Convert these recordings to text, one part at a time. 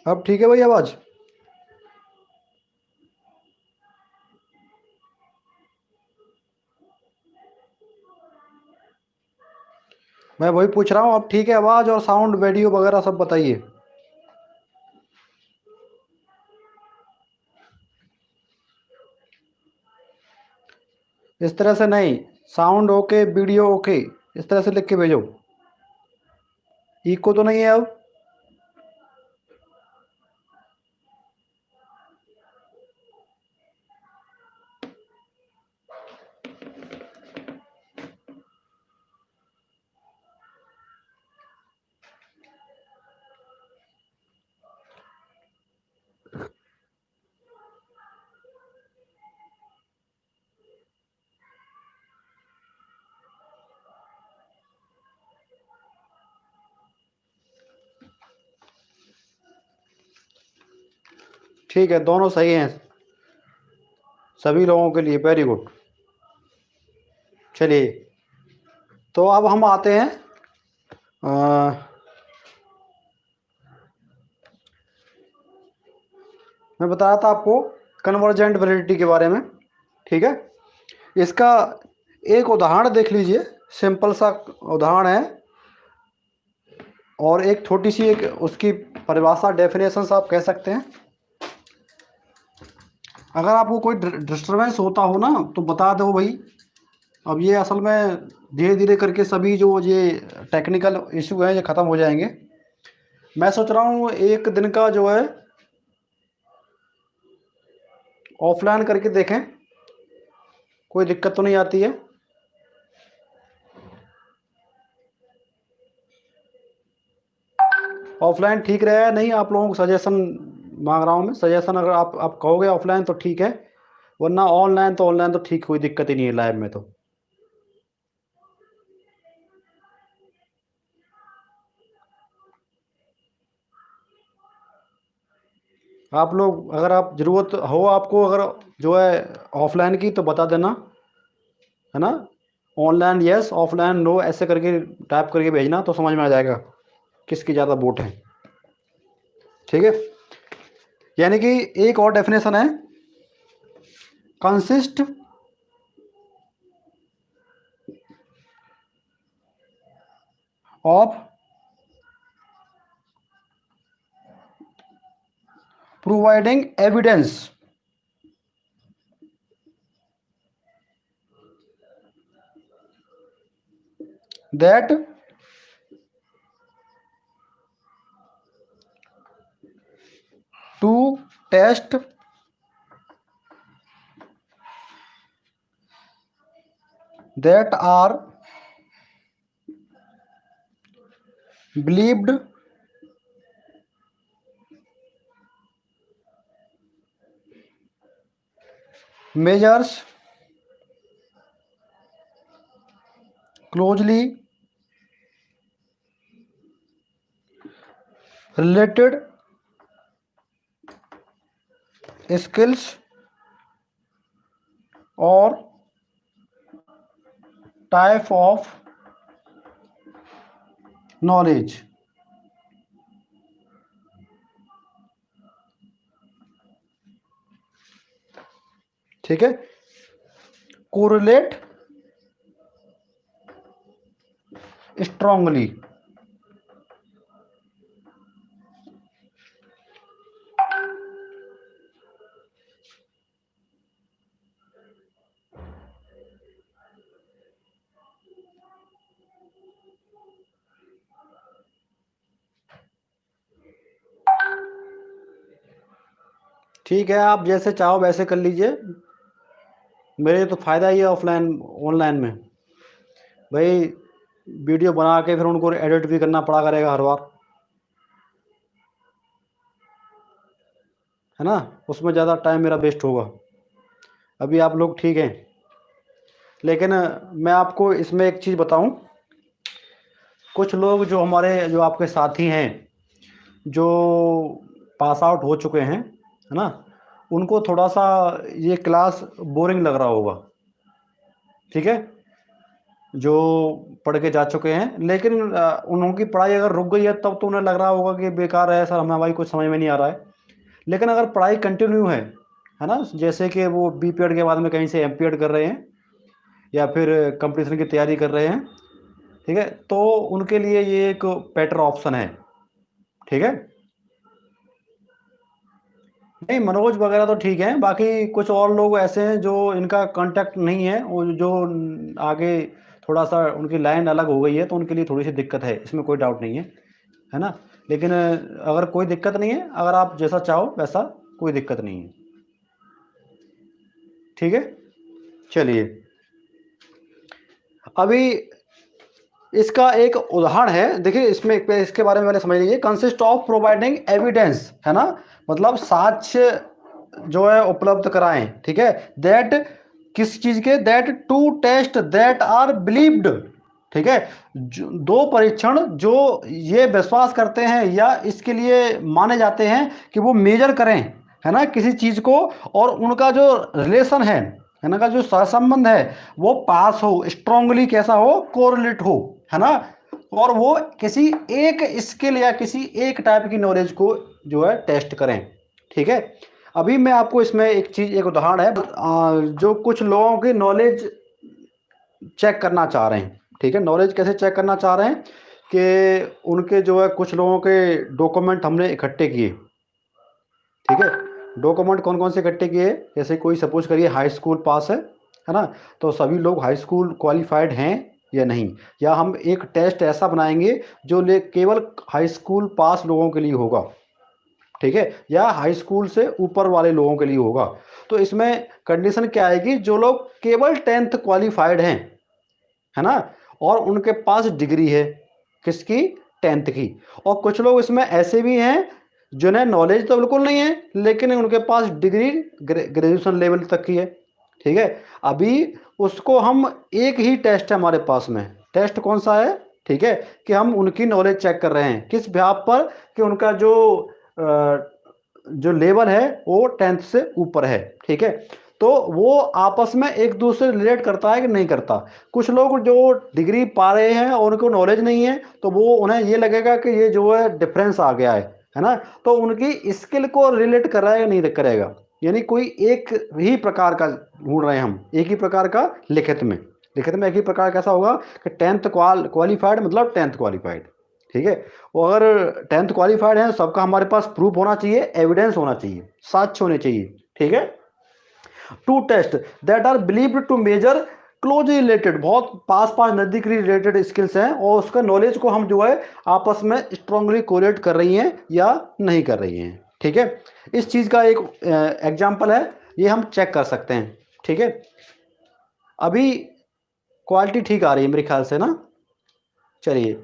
अब ठीक है भाई आवाज? मैं वही पूछ रहा हूँ, अब ठीक है आवाज और साउंड वीडियो वगैरह सब बताइए। इस तरह से नहीं, साउंड ओके वीडियो ओके, इस तरह से लिख के भेजो। इको तो नहीं है अब? ठीक है, दोनों सही हैं सभी लोगों के लिए, वेरी गुड। चलिए, तो अब हम आते हैं अ, मैं बता रहा था आपको कन्वर्जेंट वैलिडिटी के बारे में। ठीक है, इसका एक उदाहरण देख लीजिए, सिंपल सा उदाहरण है, और एक छोटी सी एक उसकी परिभाषा डेफिनेशन आप कह सकते हैं। अगर आपको कोई डिस्टरबेंस होता हो ना तो बता दो भाई। अब ये असल में धीरे धीरे करके सभी जो ये टेक्निकल इशू हैं ये ख़त्म हो जाएंगे। मैं सोच रहा हूँ एक दिन का जो है ऑफलाइन करके देखें, कोई दिक्कत तो नहीं आती है? ऑफलाइन ठीक रहेगा? नहीं, आप लोगों को सजेशन मांग रहा हूँ मैं, सजेशन अगर आप कहोगे ऑफलाइन तो ठीक है, वरना ऑनलाइन तो ऑनलाइन तो ठीक, कोई दिक्कत ही नहीं है लाइव में तो। आप लोग अगर आप ज़रूरत हो आपको अगर जो है ऑफलाइन की तो बता देना, है ना? ऑनलाइन यस, ऑफलाइन नो, ऐसे करके टाइप करके भेजना तो समझ में आ जाएगा किसकी ज़्यादा वोट है। ठीक है, यानी कि एक और डेफिनेशन है, consist of providing evidence that to test that are believed measures closely related skills or type of knowledge। ठीक है, कोरिलेट स्ट्रांगली। ठीक है, आप जैसे चाहो वैसे कर लीजिए, मेरे तो फ़ायदा ही है ऑफलाइन ऑनलाइन में भाई। वीडियो बना के फिर उनको एडिट भी करना पड़ा करेगा हर बार, है ना? उसमें ज़्यादा टाइम मेरा वेस्ट होगा। अभी आप लोग ठीक हैं, लेकिन मैं आपको इसमें एक चीज़ बताऊं, कुछ लोग जो हमारे जो आपके साथी हैं जो पास आउट हो चुके हैं, है ना, उनको थोड़ा सा ये क्लास बोरिंग लग रहा होगा। ठीक है, जो पढ़ के जा चुके हैं, लेकिन उनकी पढ़ाई अगर रुक गई है तब तो उन्हें लग रहा होगा कि बेकार है सर, हमें भाई कुछ समझ में नहीं आ रहा है। लेकिन अगर पढ़ाई कंटिन्यू है ना, जैसे कि वो बीपीएड के बाद में कहीं से एमपीएड कर रहे हैं या फिर कंपटीशन की तैयारी कर रहे हैं, ठीक है, तो उनके लिए ये एक बेटर ऑप्शन है। ठीक है, नहीं मनोज वगैरह तो ठीक है, बाकी कुछ और लोग ऐसे हैं जो इनका कांटेक्ट नहीं है, वो जो आगे थोड़ा सा उनकी लाइन अलग हो गई है, तो उनके लिए थोड़ी सी दिक्कत है, इसमें कोई डाउट नहीं है ना। लेकिन अगर कोई दिक्कत नहीं है, अगर आप जैसा चाहो वैसा, कोई दिक्कत नहीं है। ठीक है, चलिए अभी इसका एक उदाहरण है, देखिए इसमें इसके बारे में पहले समझ लीजिए। कंसिस्ट ऑफ प्रोवाइडिंग एविडेंस, है ना, मतलब साक्ष्य जो है उपलब्ध कराएं, ठीक है, दैट किस चीज के, that to test that are believed, ठीक है, दो परीक्षण जो ये विश्वास करते हैं या इसके लिए माने जाते हैं कि वो मेजर करें, है ना, किसी चीज को, और उनका जो रिलेशन है ना, का जो सहसंबंध है वो पास हो, स्ट्रांगली कैसा हो, कोरिलेट हो, है ना, और वो किसी एक स्किल या किसी एक टाइप की नॉलेज को जो है टेस्ट करें। ठीक है, अभी मैं आपको इसमें एक चीज, एक उदाहरण है, जो कुछ लोगों की नॉलेज चेक करना चाह रहे हैं। ठीक है, नॉलेज कैसे चेक करना चाह रहे हैं कि उनके जो है कुछ लोगों के डॉक्यूमेंट हमने इकट्ठे किए। ठीक है, डॉक्यूमेंट कौन कौन से इकट्ठे किए, जैसे कोई सपोज करिए हाई स्कूल पास है ना, तो सभी लोग हाई स्कूल क्वालिफाइड हैं या नहीं, या हम एक टेस्ट ऐसा बनाएंगे जो केवल हाई स्कूल पास लोगों के लिए होगा, ठीक है, या हाई स्कूल से ऊपर वाले लोगों के लिए होगा। तो इसमें कंडीशन क्या आएगी, जो लोग केवल 10th क्वालिफाइड हैं, है ना, और उनके पास डिग्री है, किसकी, 10th की। और कुछ लोग इसमें ऐसे भी हैं जिन्हें नॉलेज तो बिल्कुल नहीं है, लेकिन उनके पास डिग्री ग्रेजुएशन लेवल तक की है। ठीक है, अभी उसको हम, एक ही टेस्ट है हमारे पास में, टेस्ट कौन सा है, ठीक है, कि हम उनकी नॉलेज चेक कर रहे हैं किस व्याप पर, कि उनका जो लेवल है वो 10th से ऊपर है। ठीक है, तो वो आपस में एक दूसरे रिलेट करता है कि नहीं करता। कुछ लोग जो डिग्री पा रहे हैं और उनको नॉलेज नहीं है, तो वो उन्हें ये लगेगा कि ये जो है डिफरेंस आ गया है ना, तो उनकी स्किल को रिलेट कर रहा है या नहीं करेगा, यानी कोई एक ही प्रकार का ढूंढ रहे हैं हम, एक ही प्रकार का लिखित में, लिखित में एक ही प्रकार कैसा होगा कि 10th क्वालिफाइड मतलब 10th क्वालिफाइड। ठीक है, वो अगर 10th क्वालिफाइड है, सबका हमारे पास प्रूफ होना चाहिए, एविडेंस होना चाहिए, साक्ष्य होने चाहिए। ठीक है, to test that are believed to measure close related, बहुत पास पास नजदीक रिलेटेड स्किल्स हैं, और उसका नॉलेज को हम जो है आपस में स्ट्रांगली कोरिलेट कर रही हैं या नहीं कर रही हैं। ठीक है, इस चीज का एक एग्जांपल है, ये हम चेक कर सकते हैं। ठीक है, अभी क्वालिटी ठीक आ रही है मेरे ख्याल से ना, चलिए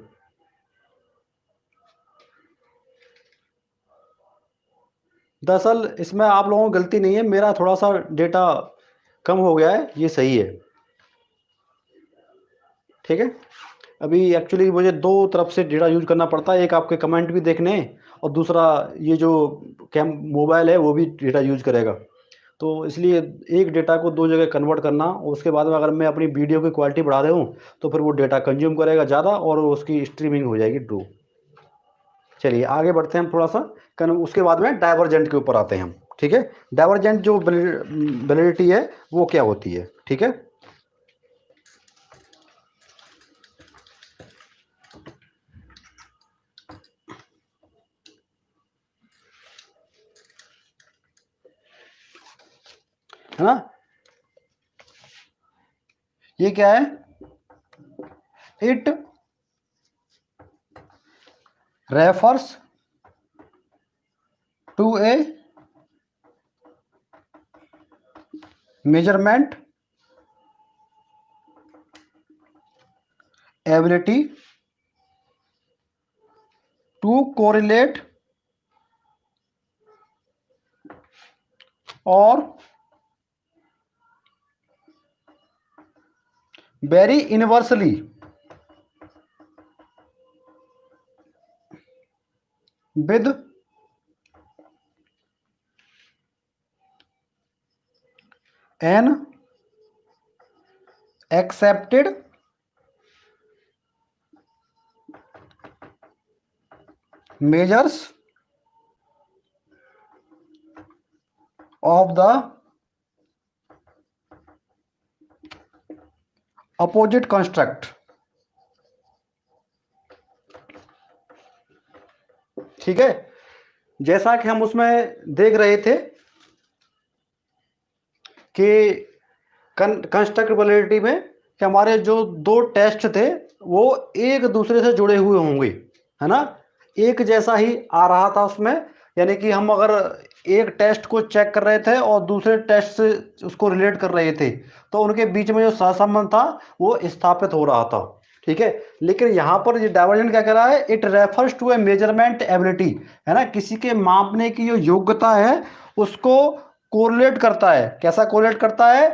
दरअसल इसमें आप लोगों की गलती नहीं है, मेरा थोड़ा सा डेटा कम हो गया है, ये सही है। ठीक है, अभी एक्चुअली मुझे दो तरफ से डेटा यूज करना पड़ता है, एक आपके कमेंट भी देखने, और दूसरा ये जो कैम मोबाइल है वो भी डेटा यूज करेगा, तो इसलिए एक डेटा को दो जगह कन्वर्ट करना, और उसके बाद में अगर मैं अपनी वीडियो की क्वालिटी बढ़ा दूँ तो फिर वो डेटा कंज्यूम करेगा ज़्यादा और उसकी स्ट्रीमिंग हो जाएगी ड्रू। चलिए आगे बढ़ते हैं हम थोड़ा सा, उसके बाद में डाइवर्जेंट के ऊपर आते हैं हम। ठीक है, डाइवर्जेंट जो वैलिडिटी है वो क्या होती है, ठीक है ना, ये क्या है, it refers to a measurement ability to correlate और very inversely with an accepted measures of the opposite construct. ठीक है, जैसा कि हम उसमें देख रहे थे कि कंस्ट्रक्टिबिलिटी में कि हमारे जो दो टेस्ट थे वो एक दूसरे से जुड़े हुए होंगे, है ना, एक जैसा ही आ रहा था उसमें। यानी कि हम अगर एक टेस्ट को चेक कर रहे थे और दूसरे टेस्ट से उसको रिलेट कर रहे थे तो उनके बीच में जो सहसंबंध था वो स्थापित हो रहा था। ठीक है, लेकिन यहाँ पर ये डाइवर्जेंट क्या कह रहा है, it refers to a measurement ability, है ना, किसी के मापने की जो योग्यता है उसको कोरिलेट करता है। कैसा कोरिलेट करता है,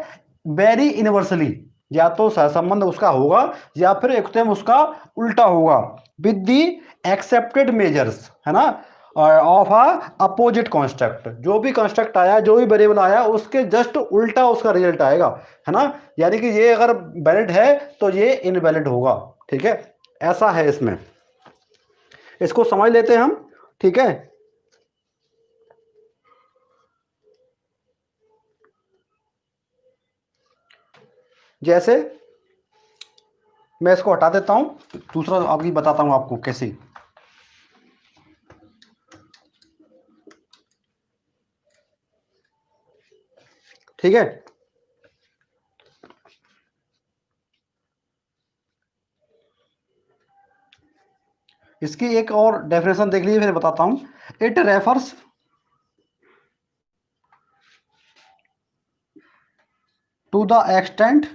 वेरी इनवर्सली, या तो सहसंबंध उसका होगा या फिर एकदम उसका उल्टा होगा, विद दी एक्सेप्टेड मेजर्स, है ना, ऑफ अ अपोजिट कॉन्स्ट्रक्ट। जो भी कॉन्स्ट्रक्ट आया, जो भी वेरिएबल आया, उसके जस्ट उल्टा उसका रिजल्ट आएगा, है ना। यानी कि ये अगर वैलिड है तो ये इनवैलिड होगा। ठीक है, ऐसा है इसमें, इसको समझ लेते हैं हम। ठीक है, जैसे मैं इसको हटा देता हूं, दूसरा अभी बताता हूं आपको कैसे। ठीक है, इसकी एक और डेफिनेशन देख लीजिए, फिर बताता हूं। It refers to the extent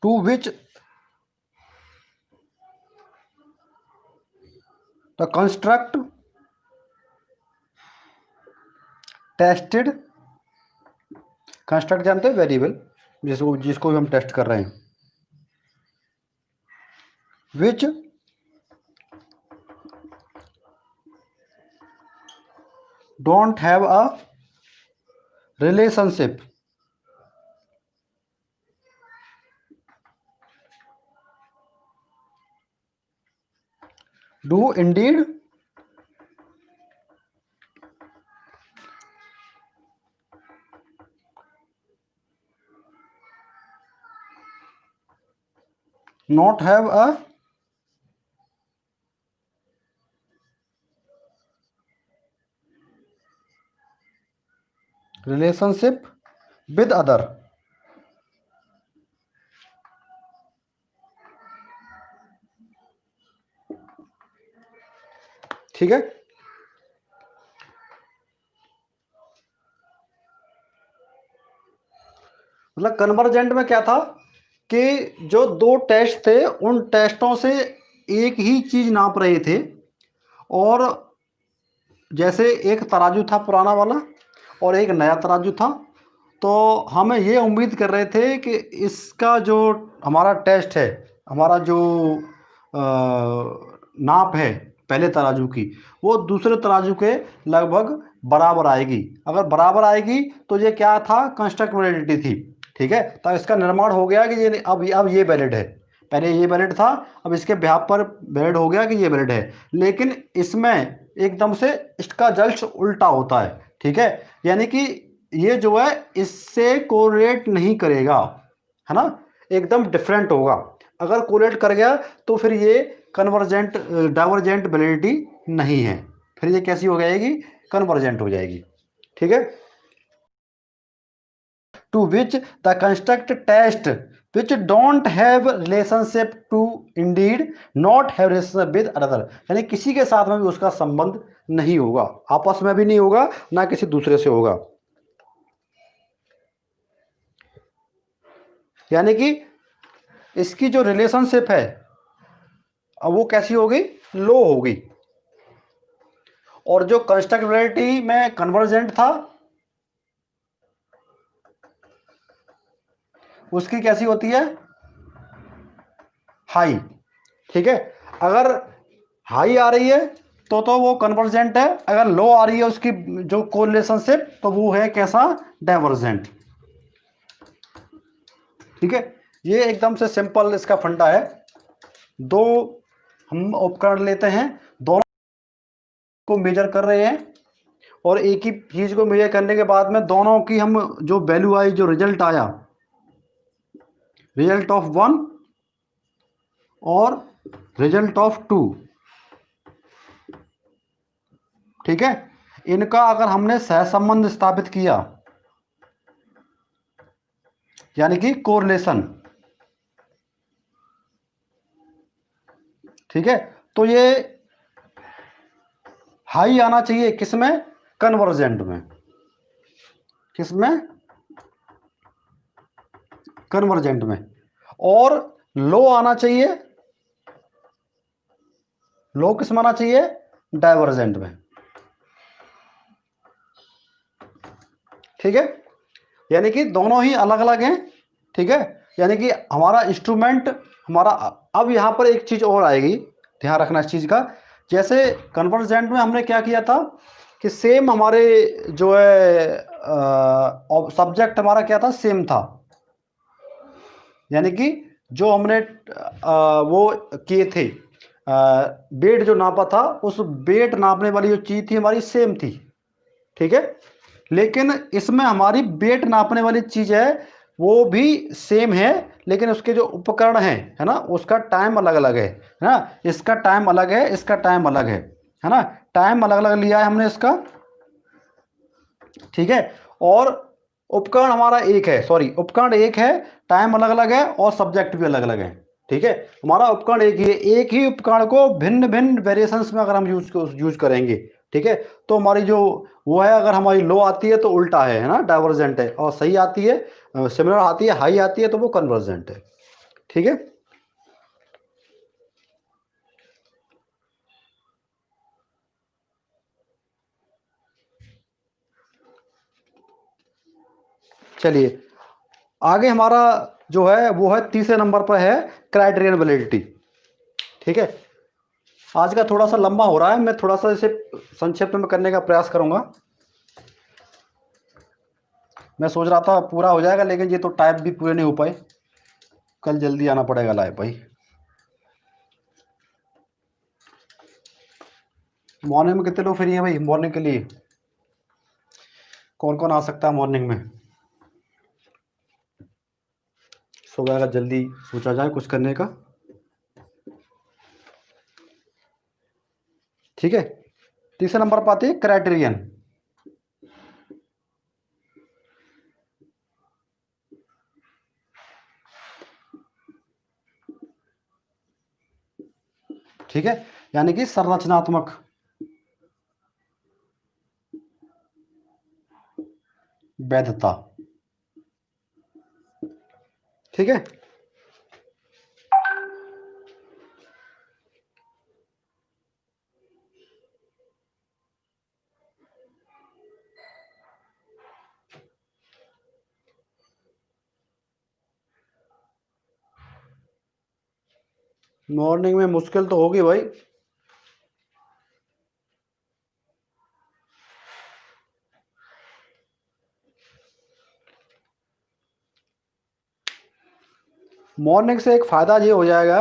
to which the construct tested, construct जानते हैं वेरिएबल जिसको जिसको भी हम टेस्ट कर रहे हैं, विच don't have a relationship do Indeed not have a relationship with other. ठीक है, मतलब कन्वर्जेंट में क्या था कि जो दो टेस्ट थे उन टेस्टों से एक ही चीज नाप रहे थे, और जैसे एक तराजू था पुराना वाला और एक नया तराजू था, तो हम ये उम्मीद कर रहे थे कि इसका जो हमारा टेस्ट है, हमारा जो नाप है पहले तराजू की, वो दूसरे तराजू के लगभग बराबर आएगी। अगर बराबर आएगी तो ये क्या था, कंस्ट्रक्टिबिलिटी थी। ठीक है, तो इसका निर्माण हो गया कि ये अब ये वैलिड है। पहले ये वैलिड था, अब इसके ब्याह पर वैलिड हो गया कि ये वैलिड है। लेकिन इसमें एकदम से इसका जल्द उल्टा होता है। ठीक है, यानी कि ये जो है इससे कोरिलेट नहीं करेगा, है ना, एकदम डिफरेंट होगा। अगर कोरिलेट कर गया तो फिर ये कन्वर्जेंट डाइवर्जेंट वैलिडिटी नहीं है, फिर ये कैसी हो जाएगी, कन्वर्जेंट हो जाएगी। ठीक है, to which the construct test which don't have relationship to indeed not have relationship with other, यानी किसी के साथ में भी उसका संबंध नहीं होगा, आपस में भी नहीं होगा, ना किसी दूसरे से होगा। यानी कि इसकी जो रिलेशनशिप है अब वो कैसी होगी, लो होगी। और जो कंस्ट्रक्टिबिलिटी में कन्वर्जेंट था उसकी कैसी होती है, हाई। ठीक है, अगर हाई आ रही है तो वो कन्वर्जेंट है। अगर लो आ रही है उसकी जो कोरिलेशनशिप, तो वो है कैसा, डाइवर्जेंट। ठीक है, ये एकदम से सिंपल इसका फंडा है। दो हम उपकरण लेते हैं, दोनों को मेजर कर रहे हैं, और एक ही चीज को मेजर करने के बाद में दोनों की हम जो वैल्यू आई, जो रिजल्ट आया, रिजल्ट ऑफ वन और रिजल्ट ऑफ टू, ठीक है, इनका अगर हमने सहसंबंध स्थापित किया, यानी कि कोरिलेशन, ठीक है, तो ये हाई आना चाहिए किसमें, कन्वर्जेंट में। किसमें, कन्वर्जेंट में। और लो आना चाहिए, लो किस में आना चाहिए, डाइवर्जेंट में। ठीक है, यानी कि दोनों ही अलग अलग हैं। ठीक है, यानी कि हमारा इंस्ट्रूमेंट, हमारा, अब यहां पर एक चीज और आएगी, ध्यान रखना इस चीज का। जैसे कन्वर्जेंट में हमने क्या किया था कि सेम हमारे जो है सब्जेक्ट हमारा क्या था, सेम था। यानी कि जो हमने वो किए थे, वेट जो नापा था, उस वेट नापने वाली जो चीज थी हमारी सेम थी। ठीक है, लेकिन इसमें हमारी वेट नापने वाली चीज है वो भी सेम है, लेकिन उसके जो उपकरण हैं, है ना, उसका टाइम अलग अलग है ना, इसका टाइम अलग है, इसका टाइम अलग है ना, टाइम अलग अलग लिया है हमने इसका। ठीक है, और उपकरण हमारा एक है, सॉरी, उपकरण एक है, टाइम अलग अलग है, और सब्जेक्ट भी अलग अलग है। ठीक है, हमारा उपकरण एक ही है, एक ही उपकरण को भिन्न भिन्न वेरिएशंस में अगर हम यूज करेंगे, ठीक है, तो हमारी जो वो है, अगर हमारी लो आती है तो उल्टा है ना, डाइवर्जेंट है, और सही आती है, सिमिलर आती है, हाई आती है, तो वो कन्वर्जेंट है। ठीक है, चलिए आगे हमारा जो है वो है तीसरे नंबर पर है, क्राइटेरियन वैलिडिटी। ठीक है, आज का थोड़ा सा लंबा हो रहा है, मैं थोड़ा सा इसे संक्षिप्त में करने का प्रयास करूंगा। मैं सोच रहा था पूरा हो जाएगा, लेकिन ये तो टाइप भी पूरे नहीं हो पाए, कल जल्दी आना पड़ेगा लाइव भाई। मॉर्निंग में कितने लोग फ्री हैं भाई, मॉर्निंग के लिए कौन कौन आ सकता है मॉर्निंग में। सुबह का जल्दी सोचा जाए कुछ करने का। ठीक है, तीसरे नंबर पर आती है क्राइटेरियन। ठीक है, यानी कि संरचनात्मक वैधता। ठीक है, मॉर्निंग में मुश्किल तो होगी भाई। मॉर्निंग से एक फायदा ये हो जाएगा,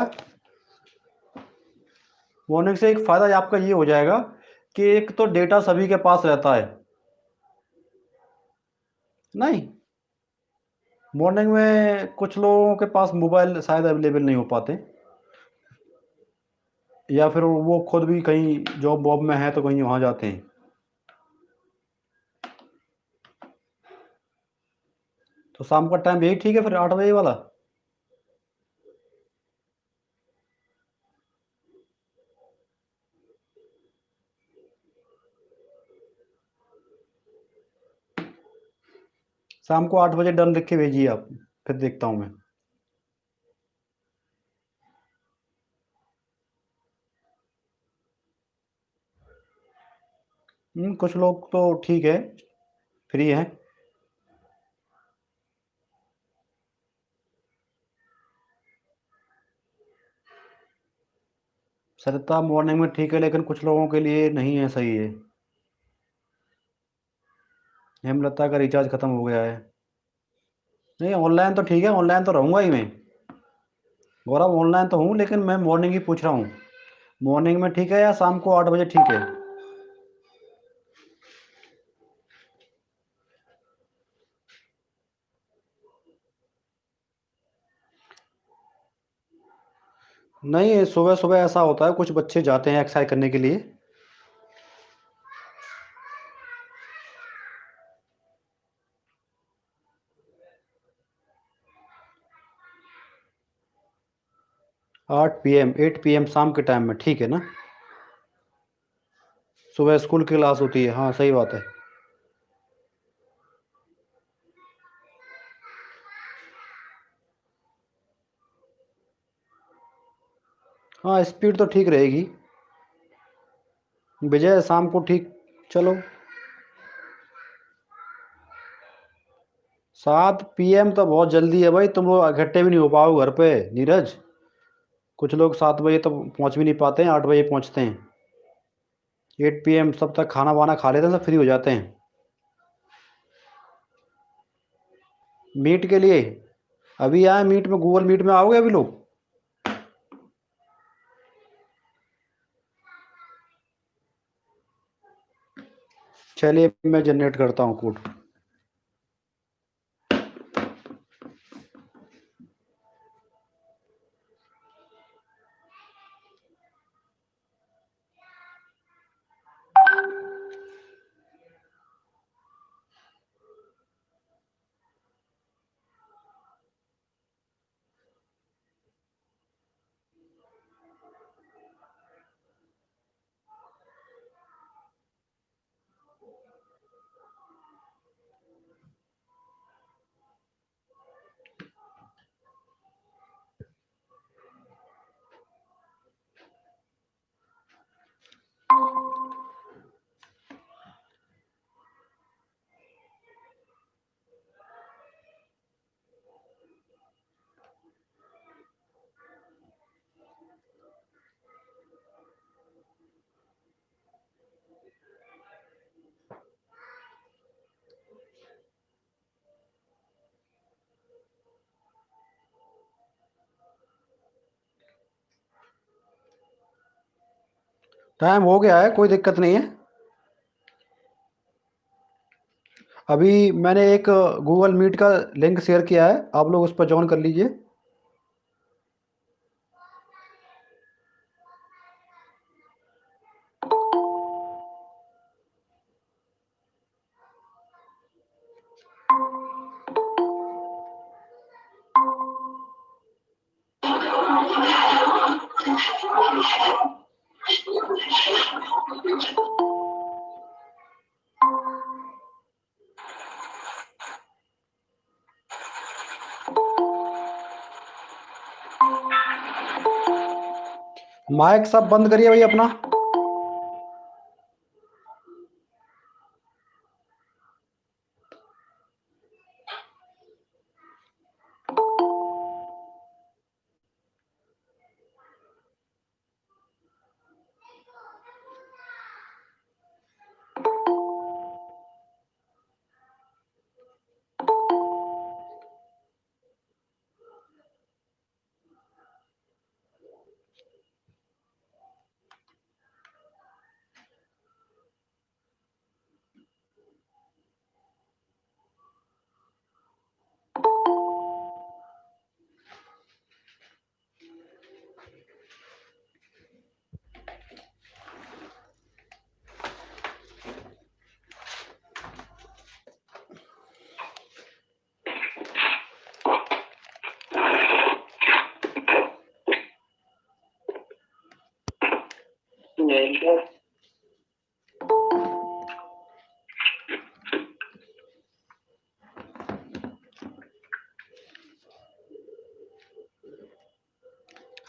मॉर्निंग से एक फायदा आपका ये हो जाएगा कि एक तो डेटा सभी के पास रहता है। नहीं, मॉर्निंग में कुछ लोगों के पास मोबाइल शायद अवेलेबल नहीं हो पाते, या फिर वो खुद भी कहीं जॉब वॉब में है तो कहीं वहां जाते हैं। तो शाम का टाइम यही ठीक है फिर, 8 बजे वाला। शाम को 8 बजे डन लिख के भेजिए आप, फिर देखता हूँ मैं। कुछ लोग तो ठीक है, फ्री है। सरिता मॉर्निंग में ठीक है, लेकिन कुछ लोगों के लिए नहीं है सही है। हेमलता का रिचार्ज खत्म हो गया है। नहीं, ऑनलाइन तो ठीक है, ऑनलाइन तो रहूंगा ही मैं। गौरव, ऑनलाइन तो हूँ, लेकिन मैं मॉर्निंग ही पूछ रहा हूँ। मॉर्निंग में ठीक है या शाम को 8 बजे ठीक है? नहीं, सुबह सुबह ऐसा होता है, कुछ बच्चे जाते हैं एक्सरसाइज करने के लिए। 8 PM, 8 PM शाम के टाइम में ठीक है ना? सुबह स्कूल की क्लास होती है, हाँ सही बात है। हाँ, स्पीड तो ठीक रहेगी। विजय, शाम को ठीक। चलो। 7 PM तो बहुत जल्दी है भाई, तुम लोग इकट्ठे भी नहीं हो पाओ घर पे, नीरज। कुछ लोग 7 बजे तो पहुंच भी नहीं पाते हैं, 8 बजे पहुंचते हैं। 8 PM सब तक खाना वाना खा लेते हैं, सब फ्री हो जाते हैं। मीट के लिए अभी आए मीट में, गूगल मीट में आओगे अभी लोग? चलिए, मैं जनरेट करता हूँ कोड। टाइम हो गया है, कोई दिक्कत नहीं है। अभी मैंने एक गूगल मीट का लिंक शेयर किया है, आप लोग उस पर ज्वाइन कर लीजिए। माइक सब बंद करिए भाई अपना।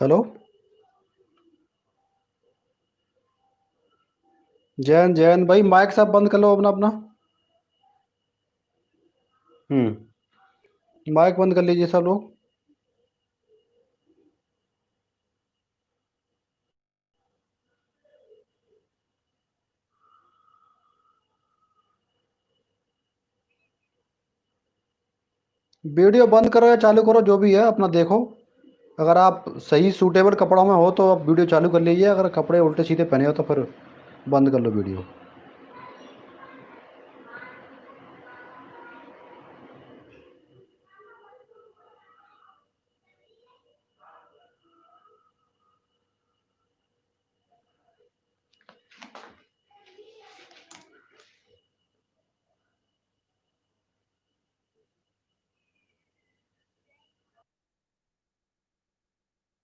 हेलो। जैन, जैन भाई, माइक सब बंद कर लो अपना अपना। माइक बंद कर लीजिए सब लोग। वीडियो बंद करो या चालू करो, जो भी है अपना देखो। अगर आप सही सूटेबल कपड़ों में हो तो आप वीडियो चालू कर लीजिए, अगर कपड़े उल्टे सीधे पहने हो तो फिर बंद कर लो वीडियो।